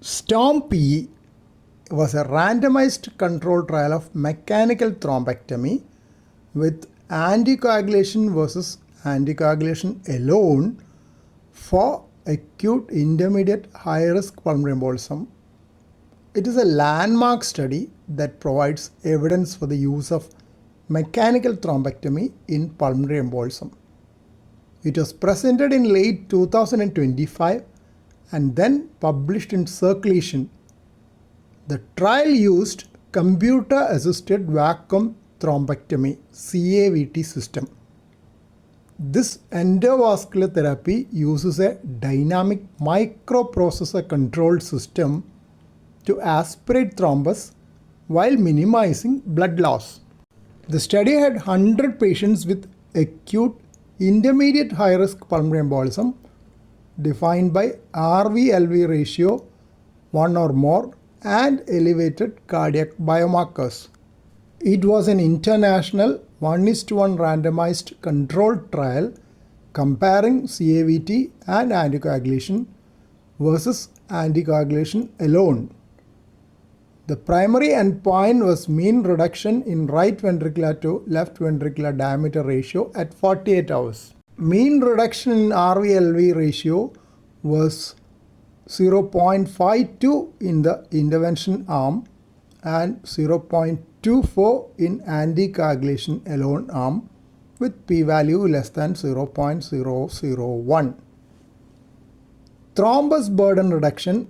STORM-P was a randomized controlled trial of mechanical thrombectomy with anticoagulation versus anticoagulation alone for acute intermediate high-risk pulmonary embolism. It is a landmark study that provides evidence for the use of mechanical thrombectomy in pulmonary embolism. It was presented in late 2025 and then published in Circulation. The trial used computer-assisted vacuum thrombectomy (CAVT) system. This endovascular therapy uses a dynamic microprocessor controlled system to aspirate thrombus while minimizing blood loss. The study had 100 patients with acute intermediate high-risk pulmonary embolism defined by RV-LV ratio 1 or more and elevated cardiac biomarkers. It was an international 1:1 randomized controlled trial comparing CAVT and anticoagulation versus anticoagulation alone. The primary endpoint was mean reduction in right ventricular to left ventricular diameter ratio at 48 hours. Mean reduction in RV-LV ratio was 0.52 in the intervention arm and 0.24 in anticoagulation alone arm with p-value less than 0.001. Thrombus burden reduction,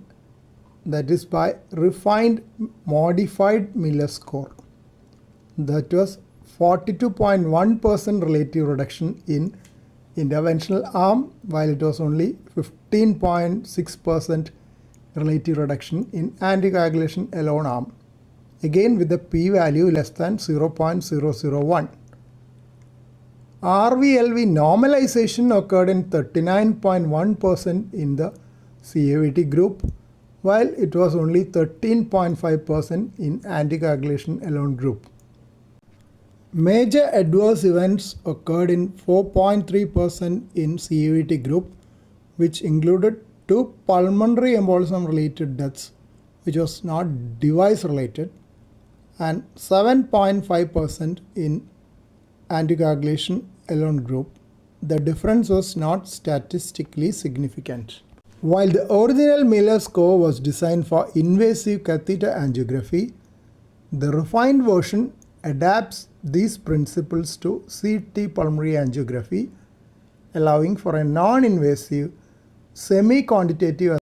that is by refined modified Miller score, that was 42.1% relative reduction in interventional arm, while it was only 15.6% relative reduction in anticoagulation alone arm, again with the p-value less than 0.001. RV-LV normalization occurred in 39.1% in the CAVT group, while it was only 13.5% in anticoagulation alone group. Major adverse events occurred in 4.3% in CAVT group, which included 2 pulmonary embolism related deaths, which was not device related, and 7.5% in anticoagulation alone group. The difference was not statistically significant. While the original Miller score was designed for invasive catheter angiography, the refined version adapts these principles to CT pulmonary angiography, allowing for a non-invasive, semi-quantitative